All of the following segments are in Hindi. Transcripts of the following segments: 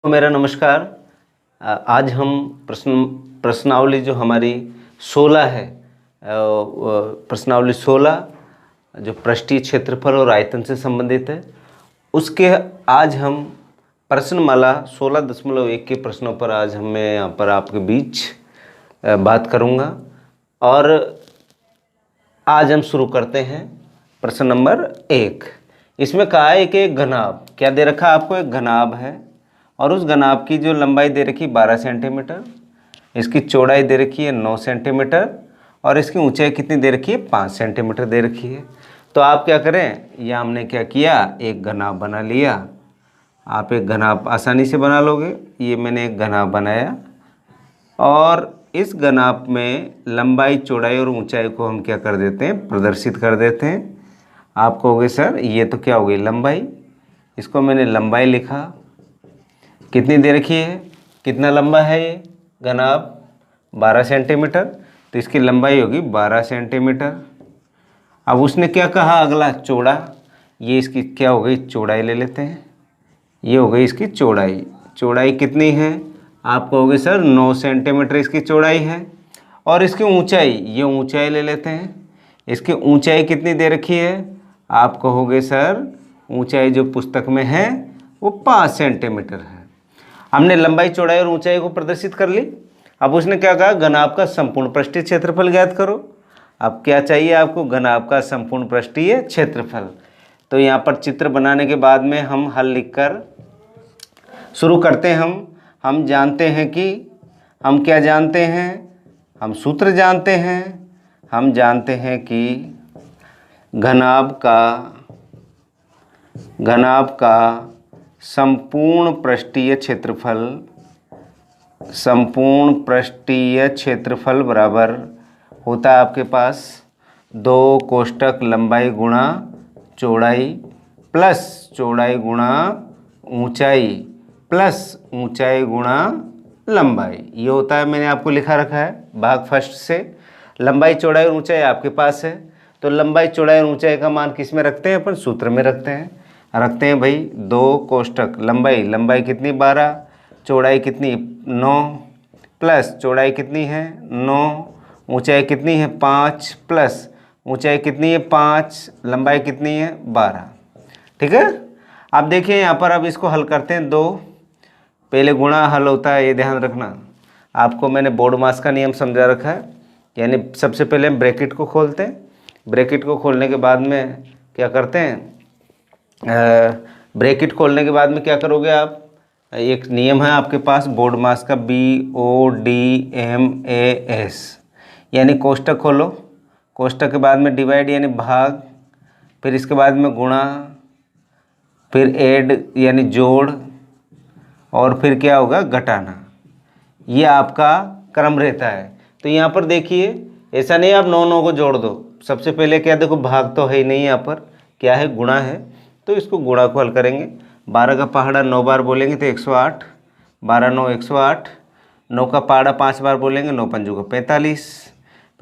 मेरा नमस्कार। आज हम प्रश्नावली जो हमारी 16 है, प्रश्नावली 16 जो पृष्ठीय क्षेत्रफल और आयतन से संबंधित है, उसके आज हम प्रश्नमाला 16.1 के प्रश्नों पर आज मैं यहाँ पर आपके बीच बात करूँगा। और आज हम शुरू करते हैं प्रश्न नंबर 1। इसमें कहा है कि एक घनाभ, क्या दे रखा है आपको, एक घनाभ है और उस घनाभ की जो लंबाई दे रखी 12 सेंटीमीटर, इसकी चौड़ाई दे रखी है 9 सेंटीमीटर और इसकी ऊंचाई कितनी दे रखी है 5 सेंटीमीटर दे रखी है। तो आप क्या करें, यह हमने क्या किया, एक घनाभ बना लिया। आप एक घनाभ आसानी से बना लोगे। ये मैंने एक घनाभ बनाया और इस घनाभ में लंबाई, चौड़ाई और ऊंचाई को हम क्या कर देते हैं, प्रदर्शित कर देते हैं। आप कहोगे सर ये तो क्या हो गई लंबाई, इसको मैंने लंबाई लिखा। कितनी दे रखी है, कितना लंबा है ये घनाभ, 12 सेंटीमीटर, तो इसकी लंबाई होगी 12 सेंटीमीटर। अब उसने क्या कहा अगला, चौड़ा, ये इसकी क्या हो गई चौड़ाई ले लेते हैं। ये हो गई इसकी चौड़ाई। चौड़ाई कितनी है, आप कहोगे सर 9 सेंटीमीटर इसकी चौड़ाई है। और इसकी ऊंचाई, ये ऊंचाई ले लेते हैं। इसकी ऊंचाई कितनी दे रखी है, आप कहोगे सर ऊंचाई जो पुस्तक में है वो 5 सेंटीमीटर है। हमने लंबाई, चौड़ाई और ऊंचाई को प्रदर्शित कर ली। अब उसने क्या कहा, घनाभ का संपूर्ण पृष्ठीय क्षेत्रफल ज्ञात करो। अब क्या चाहिए आपको, घनाभ का संपूर्ण पृष्ठीय क्षेत्रफल। तो यहाँ पर चित्र बनाने के बाद में हम हल लिखकर शुरू करते हैं। हम जानते हैं कि हम क्या जानते हैं, हम सूत्र जानते हैं। हम जानते हैं कि घनाभ का संपूर्ण पृष्ठीय क्षेत्रफल बराबर होता है आपके पास 2 कोष्टक लंबाई गुणा चौड़ाई प्लस चौड़ाई गुणा ऊंचाई प्लस ऊंचाई गुणा लंबाई। ये होता है, मैंने आपको लिखा रखा है भाग फर्स्ट से। लंबाई, चौड़ाई और ऊंचाई आपके पास है, तो लंबाई, चौड़ाई और ऊंचाई का मान किस में रखते हैं, अपन सूत्र में रखते हैं भाई 2 कोष्टक लंबाई कितनी 12, चौड़ाई कितनी 9 प्लस चौड़ाई कितनी है 9, ऊंचाई कितनी है 5 प्लस ऊंचाई कितनी है 5, लंबाई कितनी है 12। ठीक है। अब देखिए यहाँ पर, अब इसको हल करते हैं। 2 पहले गुणा हल होता है, ये ध्यान रखना। आपको मैंने बोर्ड मास का नियम समझा रखा है, यानी सबसे पहले हम ब्रैकेट को खोलते हैं। ब्रैकेट को खोलने के बाद में क्या करते हैं, ब्रैकेट खोलने के बाद में क्या करोगे आप, एक नियम है आपके पास बोर्ड मास का, BODMAS, यानी कोष्टक खोलो, कोष्टक के बाद में डिवाइड यानी भाग, फिर इसके बाद में गुणा, फिर ऐड यानी जोड़, और फिर क्या होगा घटाना। ये आपका क्रम रहता है। तो यहाँ पर देखिए, ऐसा नहीं आप 9 को जोड़ दो। सबसे पहले क्या, देखो भाग तो है ही नहीं, यहाँ पर क्या है, गुणा है, तो इसको गुणा को हल करेंगे। 12 का पहाड़ा 9 बार बोलेंगे तो 108, 12 9 108, 9 का पहाड़ा 5 बार बोलेंगे, 9 पंजों का 45,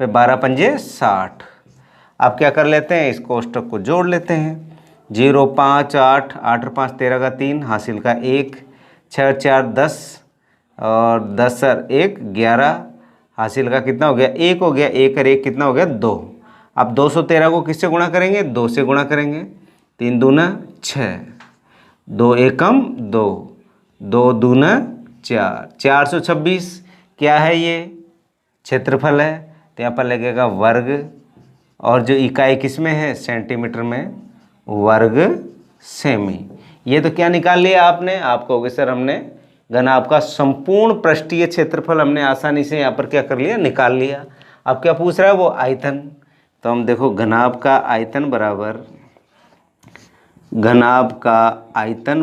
फिर 12 पंजे 60। अब क्या कर लेते हैं, इस कोष्टक को जोड़ लेते हैं। 0 5 8, 8 और 5 13 का 3, हासिल का 1, 6 4 10 और 10 और 1 11, हासिल का कितना हो गया 1 हो गया, 1 और 1 कितना हो गया 2। अब 213 को किससे गुणा करेंगे, 2 से गुणा करेंगे। 3 दूना 6, 2 एकम 2, 2 दूना 4, 426 क्या है, ये क्षेत्रफल है। तो यहाँ पर लगेगा वर्ग, और जो इकाई किस में है, सेंटीमीटर में, वर्ग सेमी। ये तो क्या निकाल लिया आपने, आप कहोगे सर हमने घनाभ का संपूर्ण पृष्ठीय क्षेत्रफल हमने आसानी से यहाँ पर क्या कर लिया, निकाल लिया। अब क्या पूछ रहा है, वो आयतन। तो हम देखो घनाभ का आयतन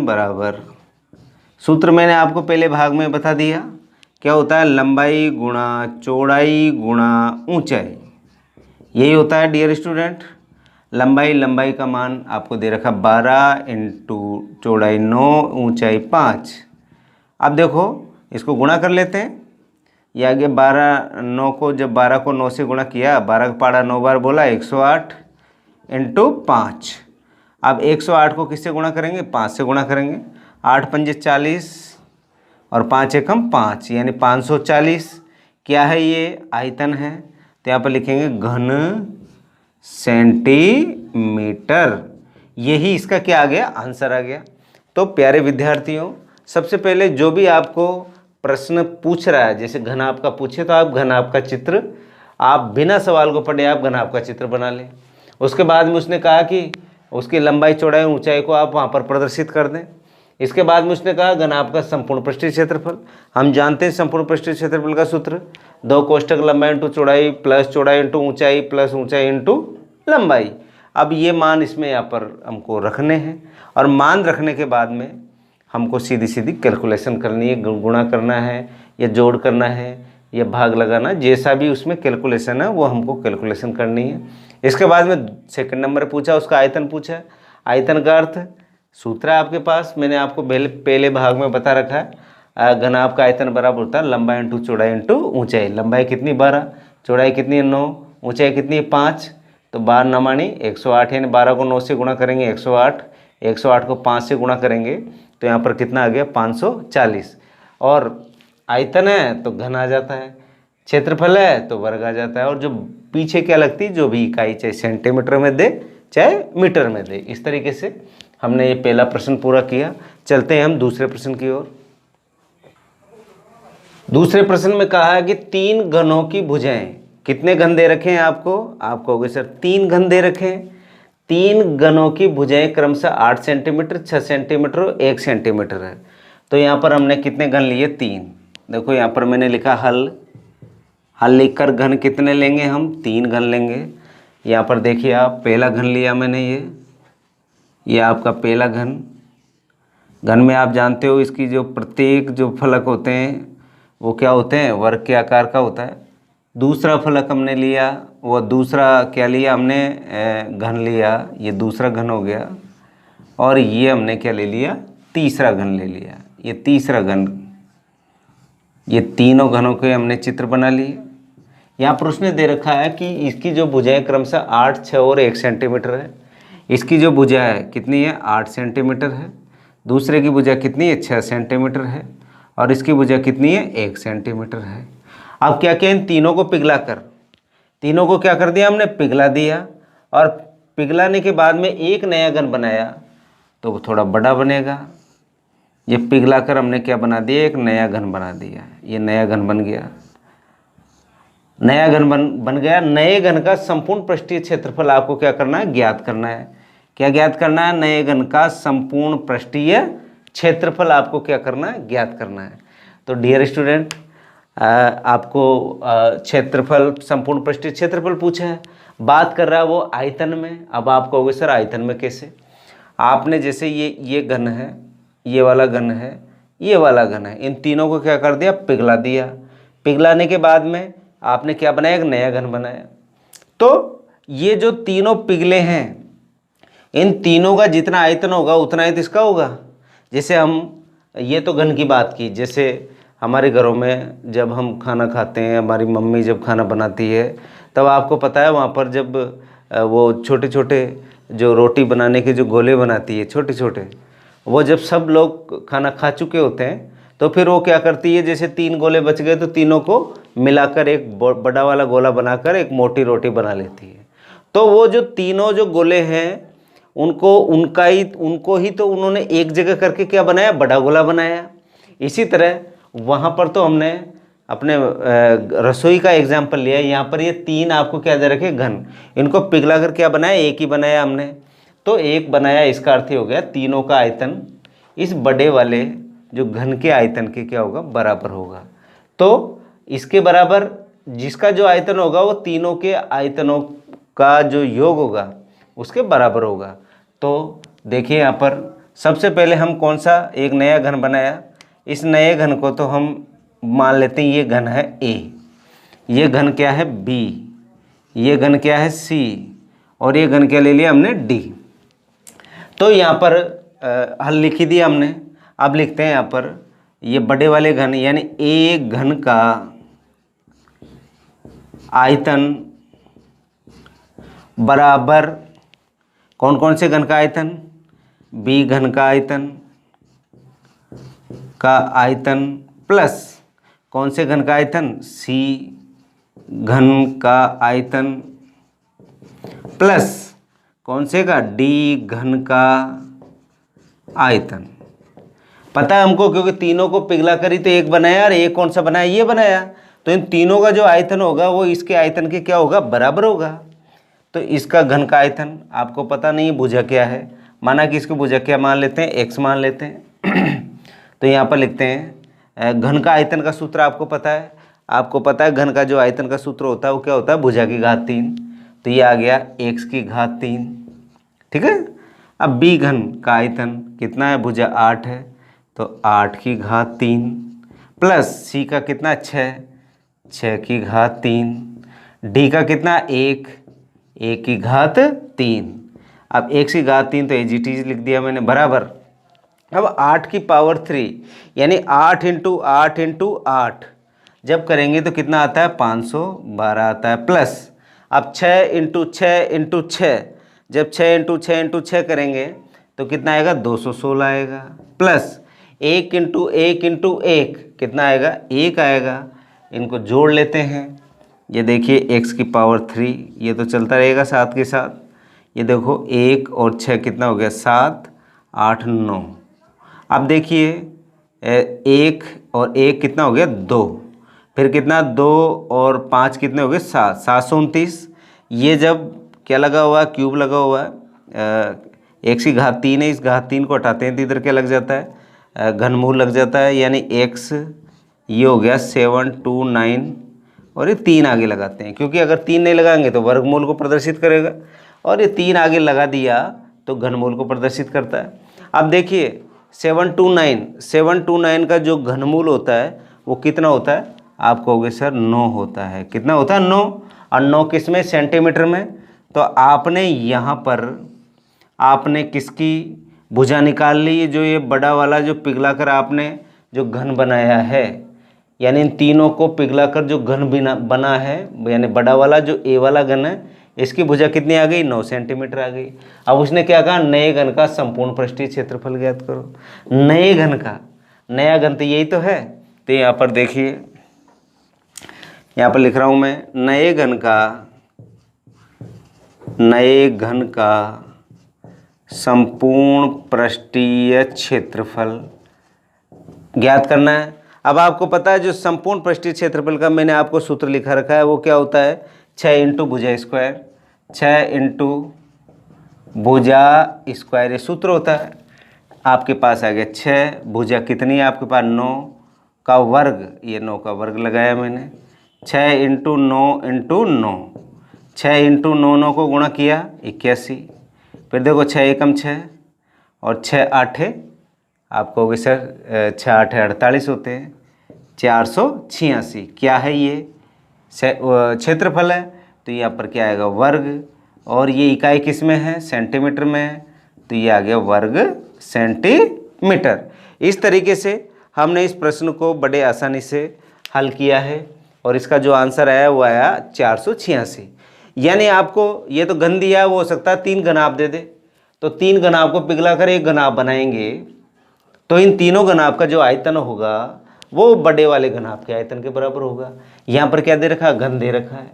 बराबर सूत्र मैंने आपको पहले भाग में बता दिया, क्या होता है, लंबाई गुणा चौड़ाई गुणा ऊंचाई। यही होता है डियर स्टूडेंट। लंबाई का मान आपको दे रखा 12 इंटू चौड़ाई 9 ऊंचाई 5। अब देखो इसको गुणा कर लेते हैं। ये आगे 12 9 को, जब 12 को 9 से गुणा किया, 12 का पहाड़ा 9 बार बोला, 108 इंटू 5। अब 108 को किससे गुणा करेंगे, 5 से गुणा करेंगे। 8 पंजे 40, और 5 एकम 5 यानी 540 क्या है, ये आयतन है। तो यहाँ पर लिखेंगे घन सेंटीमीटर। यही इसका क्या आ गया, आंसर आ गया। तो प्यारे विद्यार्थियों, सबसे पहले जो भी आपको प्रश्न पूछ रहा है, जैसे घनाभ का पूछे तो आप घनाभ का चित्र, आप बिना सवाल को पढ़े आप घनाभ का चित्र बना लें। उसके बाद में उसने कहा कि उसकी लंबाई चौड़ाई ऊंचाई को आप वहाँ पर प्रदर्शित कर दें। इसके बाद में उसने कहा घनाभ का संपूर्ण पृष्ठीय क्षेत्रफल। हम जानते हैं संपूर्ण पृष्ठीय क्षेत्रफल का सूत्र, 2 कोष्ठक लंबाई इंटू चौड़ाई प्लस चौड़ाई इंटू ऊंचाई प्लस ऊंचाई इंटू लंबाई। अब ये मान इसमें यहाँ पर हमको रखने हैं, और मान रखने के बाद में हमको सीधी सीधी कैलकुलेशन करनी है, गुणा करना है या जोड़ करना है या भाग लगाना, जैसा भी उसमें कैलकुलेशन है वो हमको कैलकुलेशन करनी है। इसके बाद में सेकंड नंबर पूछा, उसका आयतन पूछा। आयतन का अर्थ सूत्र है आपके पास, मैंने आपको पहले भाग में बता रखा है। घनाभ का आयतन बराबर होता है लंबाई इंटू चौड़ाई इंटू ऊंचाई। लंबाई कितनी 12, चौड़ाई कितनी है 9, ऊंचाई कितनी है 5, तो 12 नमानी 108, यानी 12 को 9 से गुणा करेंगे 108, 108 को 5 से गुणा करेंगे तो यहाँ पर कितना आ गया 540। और आयतन है तो घन आ जाता है, क्षेत्रफल है तो वर्ग आ जाता है, और जो पीछे क्या लगती है जो भी इकाई, चाहे सेंटीमीटर में दे चाहे मीटर में दे। इस तरीके से हमने ये पहला प्रश्न पूरा किया। चलते हैं हम दूसरे प्रश्न की ओर। दूसरे प्रश्न में कहा है कि 3 घनों की भुजाएं, कितने घन दे रखे हैं आपको, आप कहोगे सर 3 घन दे रखे हैं। 3 घनों की भुजाएं क्रमशः 8 सेंटीमीटर, 6 सेंटीमीटर और 1 सेंटीमीटर है। तो यहाँ पर हमने कितने घन लिए, 3। देखो यहाँ पर मैंने लिखा हल, हल लिखकर घन कितने लेंगे हम, 3 घन लेंगे। यहाँ पर देखिए आप, पहला घन लिया मैंने, ये आपका पहला घन। घन में आप जानते हो इसकी जो प्रत्येक जो फलक होते हैं वो क्या होते हैं, वर्ग के आकार का होता है। दूसरा फलक हमने लिया, वो दूसरा क्या लिया हमने, घन लिया, ये दूसरा घन हो गया। और ये हमने क्या ले लिया, तीसरा घन ले लिया, ये तीसरा घन। ये तीनों घनों के हमने चित्र बना लिए। यहाँ पर उसने दे रखा है कि इसकी जो भुजाएं क्रमशः 8, 6 और 1 सेंटीमीटर है। इसकी जो भुजा है कितनी है, 8 सेंटीमीटर है। दूसरे की भुजा कितनी है, 6 सेंटीमीटर है। और इसकी भुजा कितनी है, 1 सेंटीमीटर है। अब क्या किया, इन तीनों को पिघला कर, तीनों को क्या कर दिया हमने, पिघला दिया। और पिघलाने के बाद में एक नया घन बनाया तो वो थोड़ा बड़ा बनेगा। ये पिघला कर हमने क्या बना दिया, एक नया घन बना दिया। ये नया घन बन गया, नया घन बन गया। नए घन का संपूर्ण पृष्ठीय क्षेत्रफल आपको क्या करना है, ज्ञात करना है। क्या ज्ञात करना है, नए घन का संपूर्ण पृष्ठीय क्षेत्रफल आपको क्या करना है, ज्ञात करना है। तो डियर स्टूडेंट, आपको क्षेत्रफल, संपूर्ण पृष्ठीय क्षेत्रफल पूछा है, बात कर रहा है वो आयतन में। अब आप कहोगे सर आयतन में कैसे, आपने जैसे ये घन है, ये वाला घन है, ये वाला घन है, इन तीनों को क्या कर दिया, पिघला दिया। पिघलाने के बाद में आपने क्या बनाया, एक नया घन बनाया। तो ये जो तीनों पिघले हैं, इन तीनों का जितना आयतन होगा उतना ही तो इसका होगा। जैसे हम, ये तो घन की बात की, जैसे हमारे घरों में जब हम खाना खाते हैं, हमारी मम्मी जब खाना बनाती है तब आपको पता है वहाँ पर जब वो छोटे छोटे जो रोटी बनाने के जो गोले बनाती है छोटे छोटे, वो जब सब लोग खाना खा चुके होते हैं तो फिर वो क्या करती है, जैसे 3 गोले बच गए तो तीनों को मिलाकर एक बड़ा वाला गोला बनाकर एक मोटी रोटी बना लेती है। तो वो जो तीनों जो गोले हैं उनको ही तो उन्होंने एक जगह करके क्या बनाया, बड़ा गोला बनाया। इसी तरह वहाँ पर तो हमने अपने रसोई का एग्जाम्पल लिया। यहाँ पर ये 3 आपको क्या दे रखे, घन, इनको पिघला कर क्या बनाया, एक ही बनाया हमने। तो एक बनाया, इसका अर्थ हो गया तीनों का आयतन इस बड़े वाले जो घन के आयतन के क्या होगा, बराबर होगा। तो इसके बराबर जिसका जो आयतन होगा वो तीनों के आयतनों का जो योग होगा उसके बराबर होगा। तो देखिए यहाँ पर सबसे पहले हम कौन सा एक नया घन बनाया। इस नए घन को तो हम मान लेते हैं ये घन है A, ये घन क्या है B, ये घन क्या है C, और ये घन क्या ले लिया हमने D। तो यहाँ पर हल लिखी दिया हमने। अब लिखते हैं यहाँ पर ये बड़े वाले घन यानी A घन का आयतन बराबर कौन कौन से घन का आयतन, B घन का आयतन का आयतन प्लस कौन से घन का आयतन, सी घन का आयतन प्लस कौन से का, डी घन का आयतन। पता है हमको, क्योंकि तीनों को पिघला कर ही तो एक बनाया, और एक कौन सा बनाया, ये बनाया। तो इन तीनों का जो आयतन होगा वो इसके आयतन के क्या होगा, बराबर होगा। तो इसका घन का आयतन आपको पता नहीं भुजा क्या है, माना कि इसको भुजा क्या मान लेते हैं, एक्स मान लेते हैं। तो यहाँ पर लिखते हैं घन का आयतन का सूत्र आपको पता है, घन का जो आयतन का सूत्र होता है वो क्या होता है, भुजा की घात 3। तो ये आ गया एक्स की घात 3, ठीक है। अब बी घन का आयतन कितना है, भुजा 8 है, तो 8 की घात 3 प्लस सी का कितना 6 की घात 3, डी का कितना 1 की घात 3। अब x की घात 3 तो एजीटीज लिख दिया मैंने, बराबर। अब 8 की पावर 3 यानी 8 इंटू 8 इंटू 8 जब करेंगे तो कितना आता है, 512 आता है, प्लस अब 6 इंटू 6 इंटू 6 जब 6 इंटू 6 इंटू 6 करेंगे तो कितना आएगा, 216 आएगा, प्लस 1 इंटू 1 इंटू 1 कितना आएगा, 1 आएगा। इनको जोड़ लेते हैं, ये देखिए x की पावर 3, ये तो चलता रहेगा साथ के साथ। ये देखो 1 और 6 कितना हो गया, 7 8 9। अब देखिए 1 और 1 कितना हो गया, 2, फिर कितना 2 और 5 कितने हो गए, 7, 729। ये जब क्या लगा हुआ है, क्यूब लगा हुआ है, x की घात 3 है, इस घात 3 को हटाते हैं तो इधर क्या लग जाता है, घनमूल लग जाता है, यानी x ये हो गया 729 और ये 3 आगे लगाते हैं, क्योंकि अगर 3 नहीं लगाएंगे तो वर्गमूल को प्रदर्शित करेगा, और ये 3 आगे लगा दिया तो घनमूल को प्रदर्शित करता है। अब देखिए 729 का जो घनमूल होता है वो कितना होता है, आप कहोगे सर 9 होता है। कितना होता है, 9। और 9 किस में, सेंटीमीटर में। तो आपने यहाँ पर आपने किसकी भुजा निकाल ली, जो ये बड़ा वाला जो पिघला कर आपने जो घन बनाया है, यानी इन तीनों को पिघलाकर जो घन बना है, यानी बड़ा वाला जो ए वाला घन है, इसकी भुजा कितनी आ गई, 9 सेंटीमीटर आ गई। अब उसने क्या कहा, नए घन का संपूर्ण पृष्ठीय क्षेत्रफल ज्ञात करो। नए घन का, नया घन तो यही तो है। तो यहाँ पर देखिए, यहाँ पर लिख रहा हूँ मैं, नए घन का संपूर्ण पृष्ठीय क्षेत्रफल ज्ञात करना है। अब आपको पता है जो संपूर्ण पृष्ठीय क्षेत्रफल का मैंने आपको सूत्र लिखा रखा है वो क्या होता है, 6 इंटू भुजा स्क्वायर, 6 इंटू भुजा स्क्वायर ये सूत्र होता है। आपके पास आ गया 6, भुजा कितनी है आपके पास, 9 का वर्ग, ये 9 का वर्ग लगाया मैंने, 6 इंटू 9 इंटू 9, 6 इंटू 9, 9 को गुणा किया 81, फिर देखो 6 एकम 6 और 6 8 आप कहोगे सर 6 8 48 होते हैं, 486 क्या है ये क्षेत्रफल है। तो यहाँ पर क्या आएगा, वर्ग, और ये इकाई किस में है, सेंटीमीटर में है, तो ये आ गया वर्ग सेंटीमीटर। इस तरीके से हमने इस प्रश्न को बड़े आसानी से हल किया है, और इसका जो आंसर आया वो आया 486। यानी आपको ये तो घन दिया, वो हो सकता है 3 घन आप दे दे, तो 3 घन आपको पिघला कर 1 घन आप बनाएंगे, तो इन तीनों घनाभ का जो आयतन होगा वो बड़े वाले घनाभ के आयतन के बराबर होगा। यहाँ पर क्या दे रखा है, घन दे रखा है,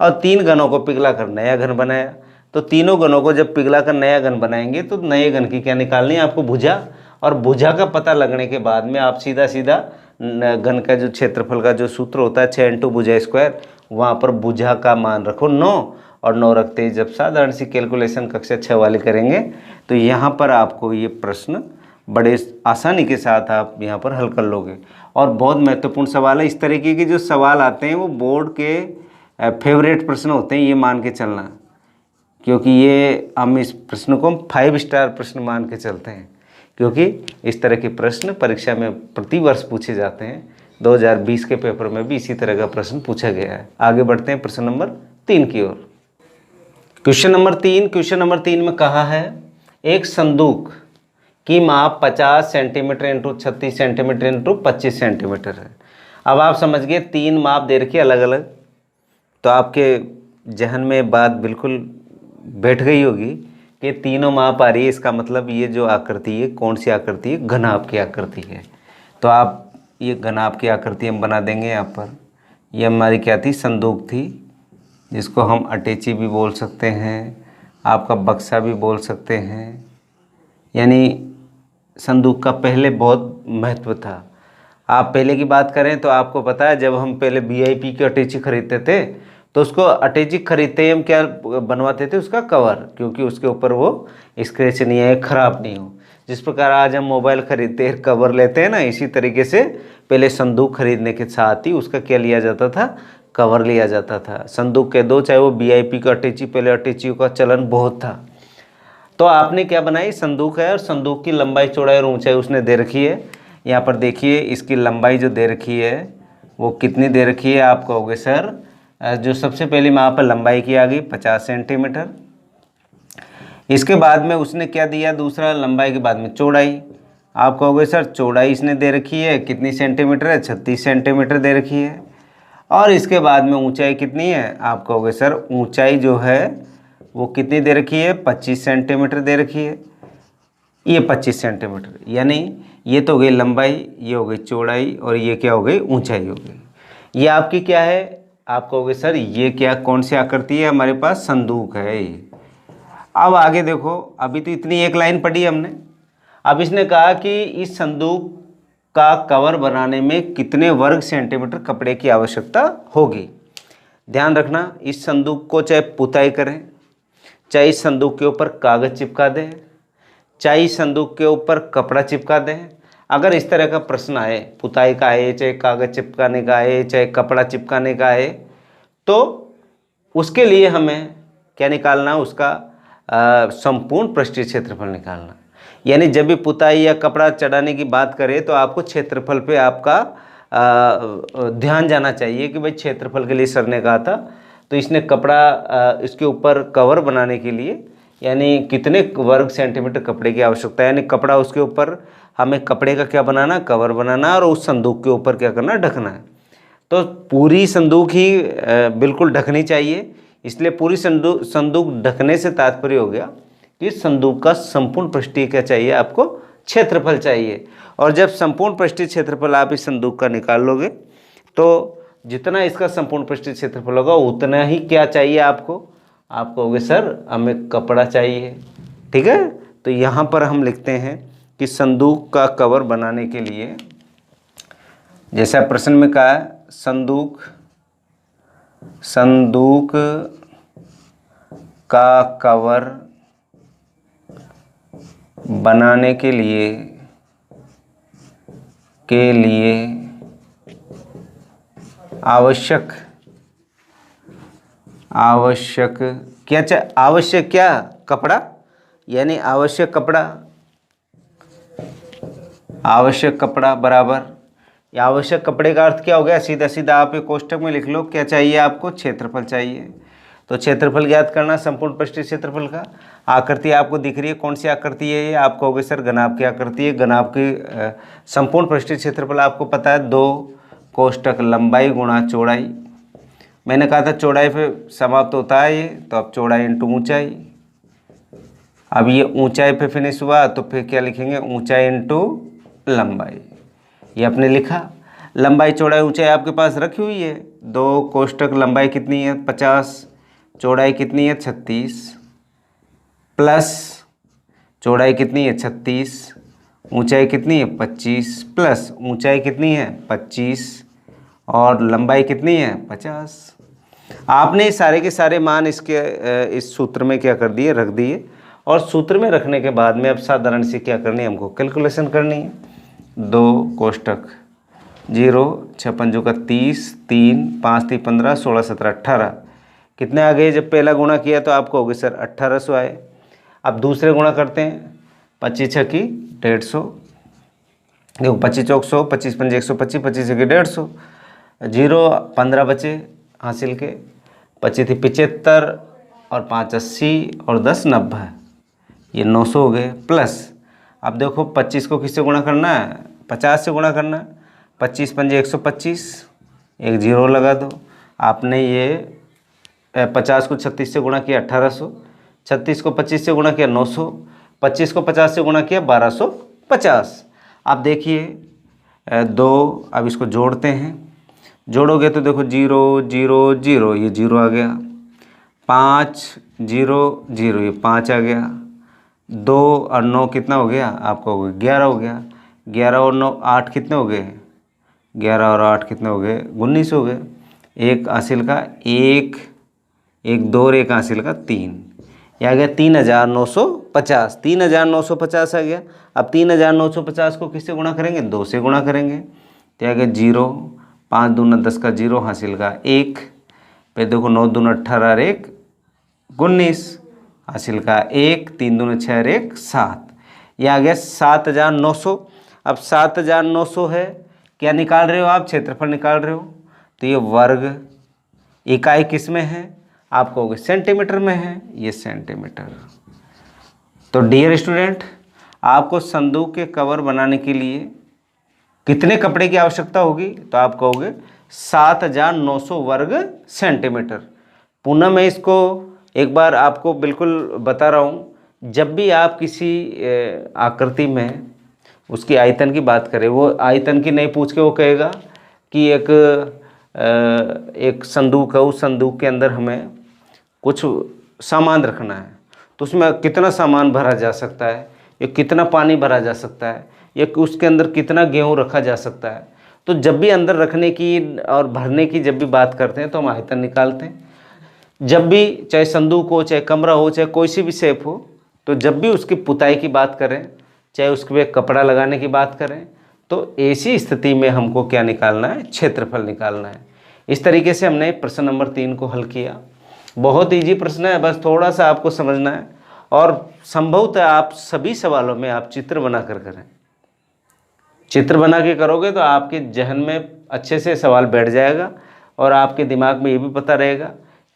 और 3 घनों को पिघला कर नया घन बनाया, तो तीनों घनों को जब पिघला कर नया घन बनाएंगे तो नए घन की क्या निकालनी है आपको, भुजा। और भुजा का पता लगने के बाद में आप सीधा सीधा घन का जो क्षेत्रफल का जो सूत्र होता है 6 इंटू भुजा स्क्वायर, वहाँ पर भुजा का मान रखो 9, और 9 रखते ही जब साधारण सी कैलकुलेशन कक्षा 6 वाले करेंगे तो यहाँ पर आपको ये प्रश्न बड़े आसानी के साथ आप यहाँ पर हल कर लोगे। और बहुत महत्वपूर्ण सवाल है, इस तरीके के जो सवाल आते हैं वो बोर्ड के फेवरेट प्रश्न होते हैं, ये मान के चलना, क्योंकि ये हम इस प्रश्न को 5 स्टार प्रश्न मान के चलते हैं, क्योंकि इस तरह के प्रश्न परीक्षा में प्रति वर्ष पूछे जाते हैं। 2020 के पेपर में भी इसी तरह का प्रश्न पूछा गया है। आगे बढ़ते हैं प्रश्न नंबर 3 की ओर। क्वेश्चन नंबर 3 में कहा है, एक संदूक की माप 50 centimetre into 36 centimetre into 25 centimetre है। अब आप समझ गए 3 माप दे रखी अलग अलग, तो आपके जहन में बात बिल्कुल बैठ गई होगी कि तीनों माप आ रही है, इसका मतलब ये जो आकृति है कौन सी आकृति है, घनाभ की आकृति है। तो आप ये घनाभ की आकृति हम बना देंगे यहाँ पर। ये हमारी क्या थी, संदूक थी, जिसको हम अटैची भी बोल सकते हैं, आपका बक्सा भी बोल सकते हैं। यानी संदूक का पहले बहुत महत्व था। आप पहले की बात करें तो आपको पता है, जब हम पहले VIP की अटैची खरीदते थे तो उसको अटैची खरीदते ही हम क्या बनवाते थे, उसका कवर, क्योंकि उसके ऊपर वो स्क्रैच नहीं आए, ख़राब नहीं हो। जिस प्रकार आज हम मोबाइल खरीदते हैं कवर लेते हैं ना, इसी तरीके से पहले संदूक खरीदने के साथ ही उसका क्या लिया जाता था, कवर लिया जाता था। संदूक के दो, चाहे वो VIP का अटैची, पहले अटैचियों का चलन बहुत था। तो आपने क्या बनाई, संदूक है और संदूक की लंबाई चौड़ाई और ऊंचाई उसने दे रखी है। यहाँ पर देखिए इसकी लंबाई जो दे रखी है वो कितनी दे रखी है, आप कहोगे सर जो सबसे पहले वहाँ पर लंबाई की आ गई 50 सेंटीमीटर। इसके बाद में उसने क्या दिया, दूसरा लंबाई के बाद में चौड़ाई, आप कहोगे सर चौड़ाई इसने दे रखी है कितनी सेंटीमीटर है, 36 सेंटीमीटर दे रखी है। और इसके बाद में ऊंचाई कितनी है, आप कहोगे सर ऊंचाई जो है वो कितनी दे रखी है, 25 सेंटीमीटर दे रखी है। ये 25 सेंटीमीटर, यानी ये तो हो गई लंबाई, ये हो गई चौड़ाई और ये क्या हो गई, ऊंचाई हो गई। ये आपकी क्या है, आप कहोगे सर ये क्या, कौन सी आकृति है, हमारे पास संदूक है ये। अब आगे देखो, अभी तो इतनी एक लाइन पढ़ी हमने। अब इसने कहा कि इस संदूक का कवर बनाने में कितने वर्ग सेंटीमीटर कपड़े की आवश्यकता होगी। ध्यान रखना, इस संदूक को चाहे पुताई करें, चाहे इस संदूक के ऊपर कागज़ चिपका दें, चाहे इस संदूक के ऊपर कपड़ा चिपका दें, अगर इस तरह का प्रश्न आए, पुताई का आए, चाहे कागज़ चिपकाने का आए, चाहे कपड़ा चिपकाने का आए, तो उसके लिए हमें क्या निकालना, उसका संपूर्ण पृष्ठीय क्षेत्रफल निकालना। यानी जब भी पुताई या कपड़ा चढ़ाने की बात करें तो आपको क्षेत्रफल पे आपका ध्यान जाना चाहिए कि भाई क्षेत्रफल के लिए सर ने कहा था। तो इसने कपड़ा इसके ऊपर कवर बनाने के लिए यानी कितने वर्ग सेंटीमीटर कपड़े की आवश्यकता है, यानी कपड़ा उसके ऊपर हमें कपड़े का क्या बनाना, कवर बनाना, और उस संदूक के ऊपर क्या करना, ढकना है। तो पूरी संदूक ही बिल्कुल ढकनी चाहिए। इसलिए पूरी संदूक ढकने से तात्पर्य हो गया कि संदूक का संपूर्ण पृष्ठीय क्या चाहिए, आपको क्षेत्रफल चाहिए। और जब संपूर्ण पृष्ठीय क्षेत्रफल आप इस संदूक का निकाल लोगे तो जितना इसका संपूर्ण पृष्ठीय क्षेत्रफल होगा उतना ही क्या चाहिए आपको, आप कहोगे सर हमें कपड़ा चाहिए। ठीक है, तो यहाँ पर हम लिखते हैं कि संदूक का कवर बनाने के लिए, जैसा प्रश्न में कहा है, संदूक का कवर बनाने के लिए आवश्यक क्या, कपड़ा, यानी आवश्यक कपड़ा बराबर, आवश्यक कपड़े का अर्थ क्या हो गया, सीधा सीधा आप एक कोष्टक में लिख लो, क्या चाहिए आपको, क्षेत्रफल चाहिए। तो क्षेत्रफल ज्ञात करना संपूर्ण पृष्ठीय क्षेत्रफल का। आकृति आपको दिख रही है, कौन सी आकृति है ये, आप कहोगे सर घनाभ की आकृति है। घनाभ की संपूर्ण पृष्ठीय क्षेत्रफल आपको पता है, 2 कोष्टक लंबाई गुणा चौड़ाई। मैंने कहा था चौड़ाई पे समाप्त होता है ये, तो अब चौड़ाई इंटू ऊंचाई। अब ये ऊंचाई पे फिनिश हुआ तो फिर क्या लिखेंगे, ऊंचाई इंटू लंबाई। ये आपने लिखा, लंबाई चौड़ाई ऊंचाई आपके पास रखी हुई है। 2 कोष्टक लंबाई कितनी है, 50, चौड़ाई कितनी है, 36, प्लस चौड़ाई कितनी है, 36, ऊंचाई कितनी है, 25, प्लस ऊंचाई कितनी है, 25, और लंबाई कितनी है, 50। आपने सारे के सारे मान इसके इस सूत्र में क्या कर दिए, रख दिए। और सूत्र में रखने के बाद में अब साधारण सी क्या करनी है, हमको कैलकुलेशन करनी है। 2 कोष्टक 0, 6 पंजों का 30, 3, 5 3 15, 16 17 18, कितने आ गए। जब पहला गुणा किया तो आपको हो गए सर 1800 आए। अब दूसरे गुणा करते हैं, 25 6 की 150, देखो 25 चौक 100, 25 पंजे 125, 25 6 की 150, 0 15 बचे हासिल के, 25 थी 75 और 5 80 और 10 90, ये 900 हो गए। प्लस अब देखो 25 को किससे गुणा करना है, 50 से गुणा करना है। 25 पंजे 125, एक 0 लगा दो। आपने ये 50 को 36 से गुणा किया 1800, 36 को 25 से गुणा किया 900, 25 को 50 से गुणा किया 1250। आप देखिए 2, अब इसको जोड़ते हैं। जोड़ोगे तो देखो 0 0 0, ये 0 आ गया। 5 0 0, ये 5 आ गया। 2 और 9 कितना हो गया आपका? हो गया 11 हो गया। 11 और 9 8 कितने हो गए? 11 और 8 कितने हो गए? 19 हो गए। एक हासिल का 1, एक 2 और एक हासिल का 3, ये आ गया 3950। 3950 आ गया। अब 3950 को किससे गुणा करेंगे? 2 से गुणा करेंगे, तो आ गया 0, 5 दूना 10 का 0, हासिल का 1, फिर देखो 9 दूना 18 और 1 19, हासिल का 1, 3 दूना 6 और 1 7, ये आ गया 7900। अब 7900 है, क्या निकाल रहे हो आप? क्षेत्रफल निकाल रहे हो। तो ये वर्ग इकाई किस में है? आप कहोगे सेंटीमीटर में है, ये सेंटीमीटर। तो डियर स्टूडेंट, आपको संदूक के कवर बनाने के लिए कितने कपड़े की आवश्यकता होगी? तो आप कहोगे 7900 वर्ग सेंटीमीटर। पुनः मैं इसको एक बार आपको बिल्कुल बता रहा हूँ, जब भी आप किसी आकृति में उसकी आयतन की बात करें, वो आयतन की नहीं पूछ के वो कहेगा कि एक संदूक है, उस संदूक के अंदर हमें कुछ सामान रखना है, तो उसमें कितना सामान भरा जा सकता है, या कितना पानी भरा जा सकता है, या उसके अंदर कितना गेहूँ रखा जा सकता है। तो जब भी अंदर रखने की और भरने की जब भी बात करते हैं तो हम आयतन निकालते हैं। जब भी चाहे संदूक हो, चाहे कमरा हो, चाहे कोई सी भी शेप हो, तो जब भी उसकी पुताई की बात करें, चाहे उसके पे कपड़ा लगाने की बात करें, तो ऐसी स्थिति में हमको क्या निकालना है? क्षेत्रफल निकालना है। इस तरीके से हमने प्रश्न नंबर 3 को हल किया। बहुत इजी प्रश्न है, बस थोड़ा सा आपको समझना है, और संभवतः आप सभी सवालों में आप चित्र बना कर करें। चित्र बना के करोगे तो आपके जहन में अच्छे से सवाल बैठ जाएगा, और आपके दिमाग में ये भी पता रहेगा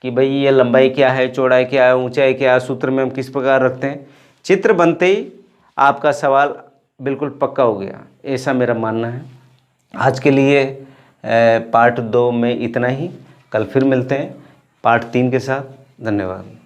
कि भाई ये लंबाई क्या है, चौड़ाई क्या है, ऊंचाई क्या है, सूत्र में हम किस प्रकार रखते हैं। चित्र बनते ही आपका सवाल बिल्कुल पक्का हो गया, ऐसा मेरा मानना है। आज के लिए पार्ट 2 में इतना ही। कल फिर मिलते हैं पार्ट 3 के साथ। धन्यवाद।